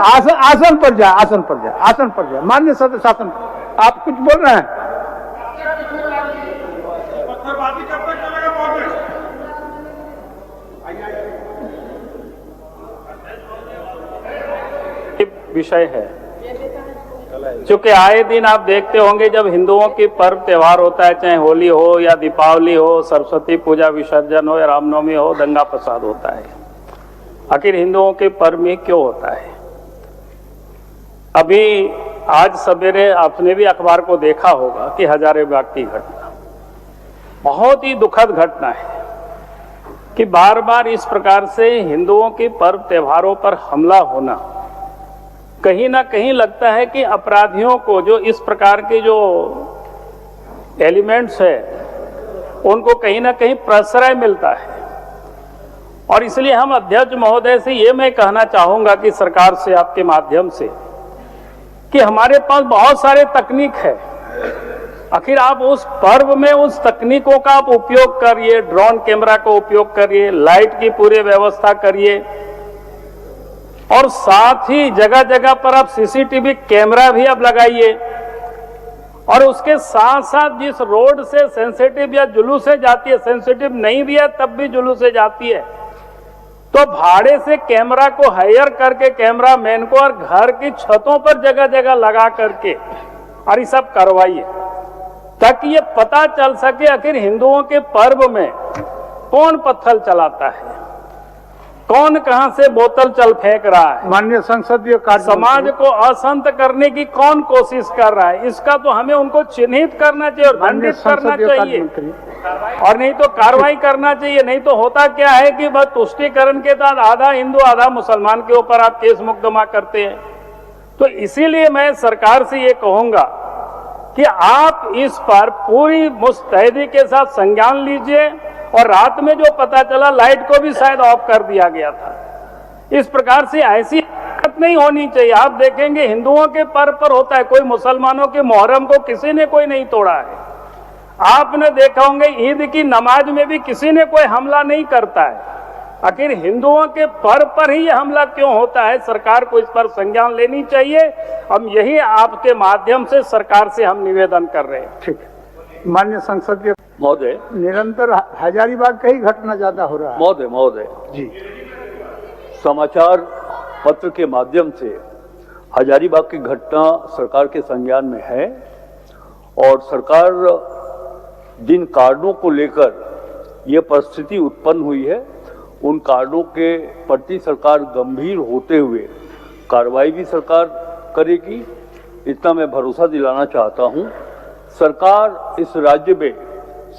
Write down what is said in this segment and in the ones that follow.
आसन पर जा, आसन पर जा, आसन पर जा। माननीय सदस्य आसन, आप कुछ बोल रहे हैं? विषय है, क्योंकि आए दिन आप देखते होंगे जब हिंदुओं की पर्व त्योहार होता है, चाहे होली हो या दीपावली हो, सरस्वती पूजा विसर्जन हो या रामनवमी हो, दंगा फसाद होता है। आखिर हिंदुओं के पर्व में क्यों होता है? अभी आज सवेरे आपने भी अखबार को देखा होगा कि हजारीबाग की घटना बहुत ही दुखद घटना है कि बार बार इस प्रकार से हिंदुओं के पर्व त्योहारों पर हमला होना कहीं ना कहीं लगता है कि अपराधियों को, जो इस प्रकार के जो एलिमेंट्स है, उनको कहीं ना कहीं प्रश्रय मिलता है। और इसलिए हम अध्यक्ष महोदय से ये मैं कहना चाहूंगा कि सरकार से, आपके माध्यम से, कि हमारे पास बहुत सारे तकनीक है। आखिर आप उस पर्व में उस तकनीकों का आप उपयोग करिए, ड्रोन कैमरा का उपयोग करिए, लाइट की पूरी व्यवस्था करिए, और साथ ही जगह जगह पर आप सीसीटीवी कैमरा भी आप लगाइए। और उसके साथ साथ जिस रोड से सेंसिटिव या जुलूस से जाती है, सेंसिटिव नहीं भी है तब भी जुलूस से जाती है, तो भाड़े से कैमरा को हायर करके कैमरा मैन को और घर की छतों पर जगह जगह लगा करके और ये सब करवाइए, ताकि ये पता चल सके आखिर हिंदुओं के पर्व में कौन पत्थर चलाता है, कौन कहां से बोतल चल फेंक रहा है, माननीय संसदीय कार्य समाज को अशांत करने की कौन कोशिश कर रहा है, इसका तो हमें उनको चिन्हित करना चाहिए और दंडित करना चाहिए, और नहीं तो कार्रवाई करना चाहिए। नहीं तो होता क्या है कि बस तुष्टीकरण के तहत आधा हिंदू आधा मुसलमान के ऊपर आप केस मुकदमा करते हैं। तो इसीलिए मैं सरकार से ये कहूंगा कि आप इस पर पूरी मुस्तैदी के साथ संज्ञान लीजिए। और रात में जो पता चला, लाइट को भी शायद ऑफ कर दिया गया था। इस प्रकार से ऐसी हरकत नहीं होनी चाहिए। आप देखेंगे हिंदुओं के पर्व पर होता है, कोई मुसलमानों के मुहर्रम को किसी ने कोई नहीं तोड़ा है। आपने देखा होंगे ईद की नमाज में भी किसी ने कोई हमला नहीं करता है। आखिर हिंदुओं के पर्व पर ही यह हमला क्यों होता है? सरकार को इस पर संज्ञान लेनी चाहिए। हम यही आपके माध्यम से सरकार से हम निवेदन कर रहे हैं। ठीक है। माननीय संसदीय महोदय, निरंतर हजारीबाग का ही घटना ज्यादा हो रहा है। महोदय जी, समाचार पत्र के माध्यम से हजारीबाग की घटना सरकार के संज्ञान में है, और सरकार जिन कारणों को लेकर यह परिस्थिति उत्पन्न हुई है, उन कारणों के प्रति सरकार गंभीर होते हुए कार्रवाई भी सरकार करेगी, इतना मैं भरोसा दिलाना चाहता हूं। सरकार इस राज्य में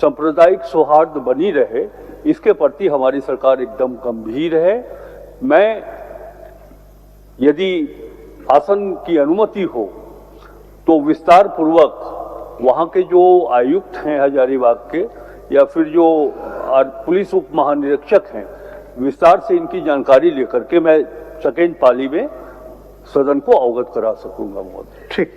सांप्रदायिक सौहार्द बनी रहे, इसके प्रति हमारी सरकार एकदम गंभीर है। मैं, यदि आसन की अनुमति हो, तो विस्तार पूर्वक वहाँ के जो आयुक्त हैं हजारीबाग के, या फिर जो पुलिस उप महानिरीक्षक हैं, विस्तार से इनकी जानकारी लेकर के मैं सेकेंड पाली में सदन को अवगत करा सकूंगा महोदय। ठीक।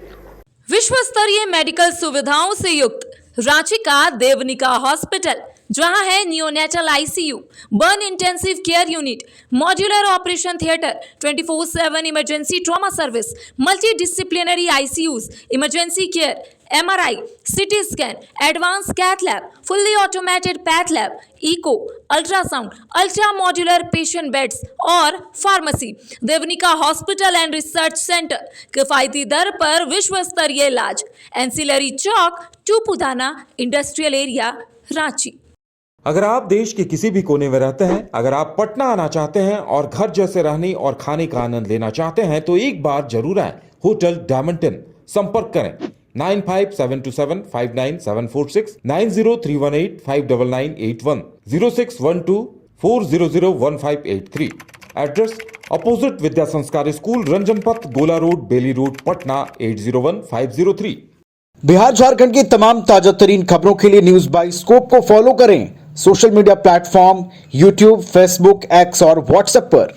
विश्व स्तरीय मेडिकल सुविधाओं से युक्त रांची का देवनिका हॉस्पिटल, जहां है neonatal ICU, burn intensive care unit, modular operation theatre, 24/7 emergency trauma service, multi disciplinary ICUs, emergency care, MRI, CT scan, advance cath lab, fully automated path lab, echo, ultrasound, ultra modular patient beds और pharmacy. Devnika hospital and research centre, किफायती दर पर विश्व स्तरीय इलाज, ancillary Chowk, Tupudana industrial area, Ranchi. अगर आप देश के किसी भी कोने में रहते हैं, अगर आप पटना आना चाहते हैं और घर जैसे रहने और खाने का आनंद लेना चाहते हैं, तो एक बार जरूर आए होटल डायमंटन। संपर्क करें 9572759746, 9031859981, 0612400153। एड्रेस अपोजिट विद्या संस्कार स्कूल, रंजन पथ, गोला रोड, बेली रोड, पटना 801503। बिहार झारखंड की तमाम ताजा तरीन खबरों के लिए न्यूज बाय स्कोप को फॉलो करें social media platform YouTube, Facebook, x और व्हाट्सएप पर।